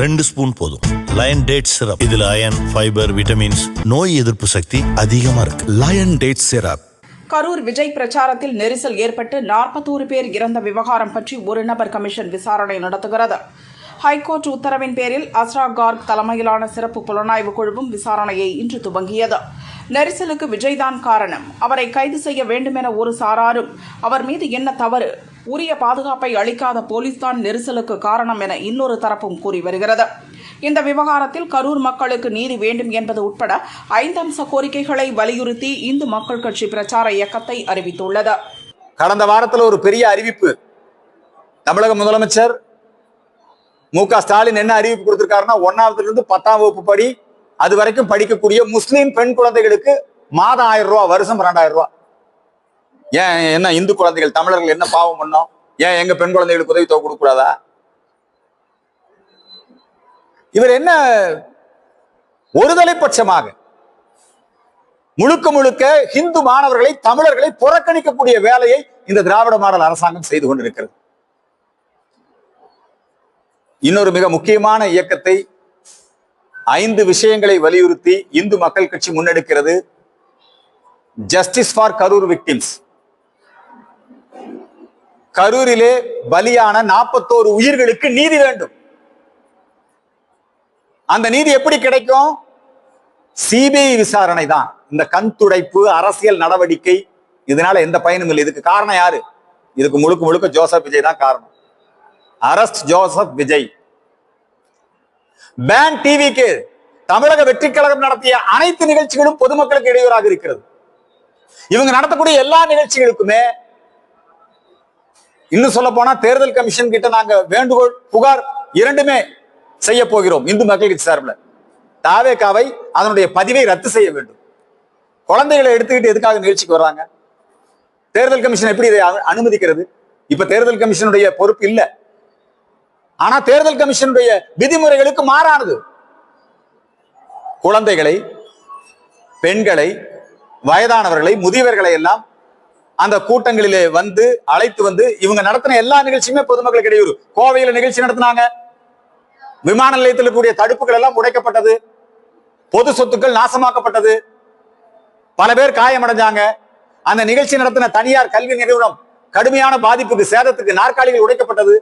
2 spoon போதும். Lion date syrup. இதுல iron, fibre, vitamins, நோய் எதிர்ப்பு சக்தி அதிகமா இருக்கு. Lion date syrup. Karur Vijay பிரச்சாரத்தில் நெரிசல் ஏற்பட்டு 41 பேர் இறந்த விவகாரம் பற்றி ஒரு நபர் கமிஷன் விசாரணை நடத்துகிறது. ஹைகோர்ட் உத்தரவின் பேரில் அஸ்ரா கார்க் தலைமையிலான சிறப்பு புலனாய்வு குழுவும் விசாரணையை இன்று துவங்கியது. நெரிசலுக்கு விஜய்தான் காரணம், அவரை கைது செய்ய வேண்டுமென ஒரு சாராரும், அவர் மீது என்ன தவறு, உரிய பாதுகாப்பை அளிக்காத போலீஸ்தான் நெரிசலுக்கு காரணம் என இன்னொரு தரப்பும் கூறி வருகிறது. இந்த விவகாரத்தில் கரூர் மக்களுக்கு நீதி வேண்டும் என்பது உட்பட 5 அம்ச கோரிக்கைகளை வலியுறுத்தி இந்து மக்கள் கட்சி பிரச்சார இயக்கத்தை அறிவித்துள்ளது. கடந்த வாரத்தில் ஒரு பெரிய அறிவிப்பு தமிழக முதலமைச்சர் மு.க. ஸ்டாலின் என்ன அறிவிப்பு கொடுத்திருக்காருன்னா, 1ஆவதுல இருந்து 10ஆம் வகுப்பு படி அது வரைக்கும் படிக்கக்கூடிய முஸ்லீம் பெண் குழந்தைகளுக்கு மாதம் 1000 ரூபாய், வருஷம் 2000 ரூபாய். ஏன் என்ன இந்து குழந்தைகள் தமிழர்கள் என்ன பாவம் பண்ணோம்? ஏன் எங்க பெண் குழந்தைகளுக்கு உதவி தொகை கொடுக்க கூடாதா? இவர் என்ன ஒருதலை பட்சமாக முழுக்க முழுக்க இந்து மாணவர்களை, தமிழர்களை புறக்கணிக்கக்கூடிய வேலையை இந்த திராவிட மாடல் அரசாங்கம் செய்து கொண்டிருக்கிறது. இன்னொரு மிக முக்கியமான இயக்கத்தை 5 விஷயங்களை வலியுறுத்தி இந்து மக்கள் கட்சி முன்னெடுக்கிறது. Justice for Karur victims. கரூரிலே பலியான 41 உயிர்களுக்கு நீதி வேண்டும். அந்த நீதி எப்படி கிடைக்கும்? சிபிஐ விசாரணை தான். இந்த கண் துடைப்பு, அரசியல் நடவடிக்கை, இதனால எந்த பயனும் இல்லை. இதுக்கு காரணம் யாரு? இதுக்கு முழுக்க முழுக்க ஜோசப் விஜய் தான் காரணம். Arrest Joseph Vijay. பேன் டிவிக்கு தமிழக வெற்றி கழகம் நடத்திய அனைத்து நிகழ்ச்சிகளும் பொதுமக்களுக்கு இடையூறாக இருக்கிறது. இவங்க நடத்தக்கூடிய எல்லா நிகழ்ச்சிகளுக்குமே, இன்னும் சொல்ல போனா தேர்தல் கமிஷன் கிட்ட நாங்க வேண்டுகோள், புகார் இரண்டுமே செய்ய போகிறோம். இந்து மக்கள் கட்சி சார்பில் தாவேகாவை அதனுடைய பதிவை ரத்து செய்ய வேண்டும். குழந்தைகளை எடுத்துக்கிட்டு எதுக்காக நிகழ்ச்சிக்கு வர்றாங்க? தேர்தல் கமிஷன் எப்படி இதை அனுமதிக்கிறது? இப்ப தேர்தல் கமிஷனுடைய பொறுப்பு இல்லை. ஆனா தேர்தல் கமிஷனுடைய விதிமுறைகளுக்கு மாறானது. குழந்தைகளை, பெண்களை, வயதானவர்களை, முதியவர்களை எல்லாம் அந்த கூட்டங்களிலே வந்து அழைத்து வந்து இவங்க நடத்தின எல்லா நிகழ்ச்சியுமே பொதுமக்களுக்கு இடையூறு. கோவையில் நிகழ்ச்சி நடத்தினாங்க, விமான நிலையத்தில் கூடிய தடுப்புகள் எல்லாம் உடைக்கப்பட்டது, பொது சொத்துக்கள் நாசமாக்கப்பட்டது, பல பேர் காயமடைஞ்சாங்க. அந்த நிகழ்ச்சி நடத்தின தனியார் கல்வி நிறுவனம் கடுமையான பாதிப்புக்கு, சேதத்துக்கு, நாற்காலிகள் உடைக்கப்பட்டது.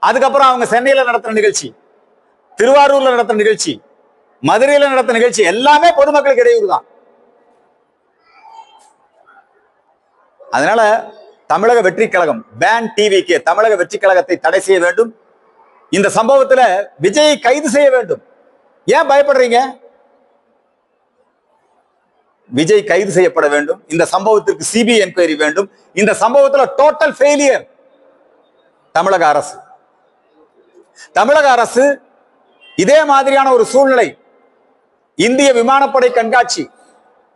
அதுக்கப்புறம் அவங்க சென்னையில நடத்தின நிகழ்ச்சி, திருவாரூர்ல நடத்தின நிகழ்ச்சி, மதுரையில நடத்தின நிகழ்ச்சி எல்லாமே பொதுமக்களுக்கு இடையூறு தான். அதனால தமிழக வெற்றி கழகம், பேன் டிவிக்கு, தமிழக வெற்றி கழகத்தை தடை செய்ய வேண்டும். இந்த சம்பவத்துல விஜயை கைது செய்ய வேண்டும். ஏன் பயப்படுறீங்க? விஜய் கைது செய்யப்பட வேண்டும். இந்த சம்பவத்திற்கு சிபிஐ என்கொயரி வேண்டும். இந்த சம்பவத்துல டோட்டல் ஃபெயிலியர் தமிழக அரசு. தமிழக அரசு இதே மாதிரியான ஒரு சூழ்நிலை, இந்திய விமானப்படை கண்காட்சி,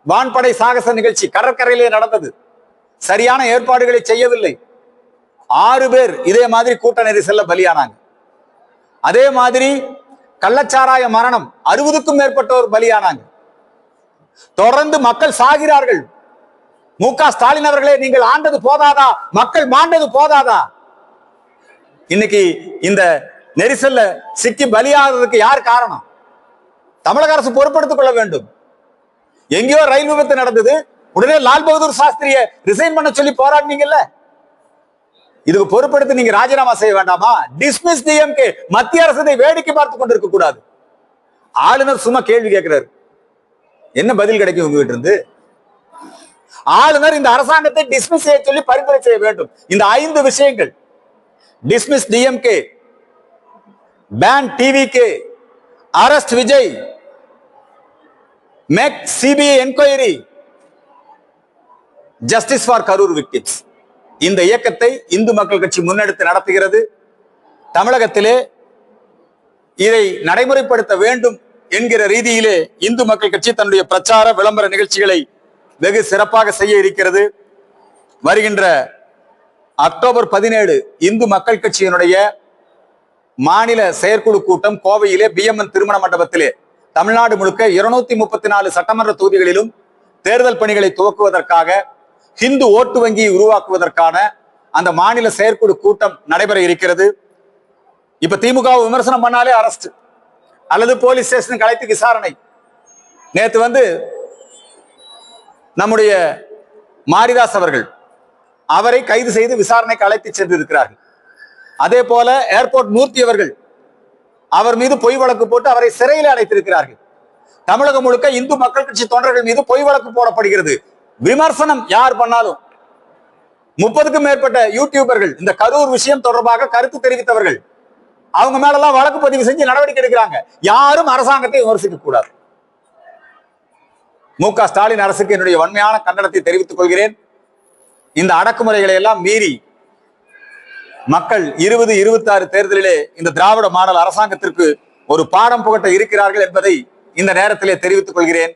வான்படை சாகச நிகழ்ச்சி கடற்கரையிலே நடந்தது. சரியான ஏற்பாடுகளை செய்யவில்லை. 6 பேர் இதே மாதிரி கூட்ட நெரிசல்ல பலியானாங்க. அதே மாதிரி கள்ளச்சாராய மரணம், 60க்கும் மேற்பட்டோர் பலியானாங்க. தொடர்ந்து மக்கள் சாகிறார்கள். மு.க. ஸ்டாலின் அவர்களே, நீங்கள் ஆண்டது போதாதா? மக்கள் மாண்டது போதாதா? இன்னைக்கு இந்த நெரிசல்ல சிக்கி பலியாகிறதுக்கு யார் காரணம்? தமிழக அரசு பொறுப்பெடுத்துக் கொள்ள வேண்டும். எங்கேயோ ரயில் விபத்து நடந்தது, உடனே லால் பகதூர் சாஸ்திரிய ரிசைன் பண்ண சொல்லி போராடினீங்கல்ல, இதுக்கு பொறுப்பெடுத்து நீங்க ராஜினாமா செய்ய வேண்டாமா? Dismiss DMK. மத்திய அரசை வேடிக்கை பார்த்து கொண்டிருக்க கூடாது. ஆளுநர் சும்மா கேள்வி கேட்கிறாரு, என்ன பதில் கிடைக்கும் உங்ககிட்ட இருந்து? ஆளுநர் இந்த அரசாங்கத்தை டிஸ்மிஸ் செய்ய சொல்லி பரிந்துரை செய்ய வேண்டும். இந்த 5 விஷயங்கள், dismiss DMK, ban TVK, arrest Vijay, make CBI enquiry, justice for Karur victims, இந்த இயக்கத்தை இந்து மக்கள் கட்சி முன்னெடுத்து நடத்துகிறது. தமிழகத்திலே இதை நடைமுறைப்படுத்த வேண்டும் என்கிற ரீதியிலே இந்து மக்கள் கட்சி தன்னுடைய பிரச்சார விளம்பர நிகழ்ச்சிகளை வெகு சிறப்பாக செய்ய இருக்கிறது. வருகின்ற அக்டோபர் 17 இந்து மக்கள் கட்சியினுடைய மாநில செயற்குழு கூட்டம் கோவையிலே BMN திருமண மண்டபத்திலே தமிழ்நாடு முழுக்க 234 சட்டமன்ற தொகுதிகளிலும் தேர்தல் பணிகளை துவக்குவதற்காக, ஹிந்து ஓட்டு வங்கியை உருவாக்குவதற்கான அந்த மாநில செயற்குழு கூட்டம் நடைபெற இருக்கிறது. இப்ப திமுக விமர்சனம் பண்ணாலே அரெஸ்ட் அல்லது போலீஸ் ஸ்டேஷனுக்கு அழைத்து விசாரணை. நேத்து நம்முடைய மாரிதாஸ் அவர்கள் அவரை கைது செய்து விசாரணைக்கு அழைத்து சென்றிருக்கிறார்கள். அதே போல ஏர்போர்ட் மூர்த்தி அவர்கள் அவர் மீது பொய் வழக்கு போட்டு அவரை சிறையில் அடைத்திருக்கிறார்கள். தமிழகம் முழுக்க இந்து மக்கள் கட்சி தொண்டர்கள் மீது பொய் வழக்கு போடப்படுகிறது. விமர்சனம் யார் பண்ணாலும் 30க்கும் மேற்பட்ட யூடியூபர்கள் இந்த கரூர் விஷயம் தொடர்பாக கருத்து தெரிவித்தவர்கள் அவங்க மேலெல்லாம் வழக்கு பதிவு செஞ்சு நடவடிக்கை எடுக்கிறாங்க. யாரும் அரசாங்கத்தை விமர்சிக்க கூடாது. மு.க. ஸ்டாலின் அரசுக்கு என்னுடைய வன்மையான கண்டனத்தை தெரிவித்துக் கொள்கிறேன். இந்த அடக்குமுறைகளை எல்லாம் மீறி மக்கள் 2026 தேர்தலிலே இந்த திராவிட மாடல் அரசாங்கத்திற்கு ஒரு பாடம் புகட்ட இருக்கிறார்கள் என்பதை இந்த நேரத்திலே தெரிவித்துக் கொள்கிறேன்.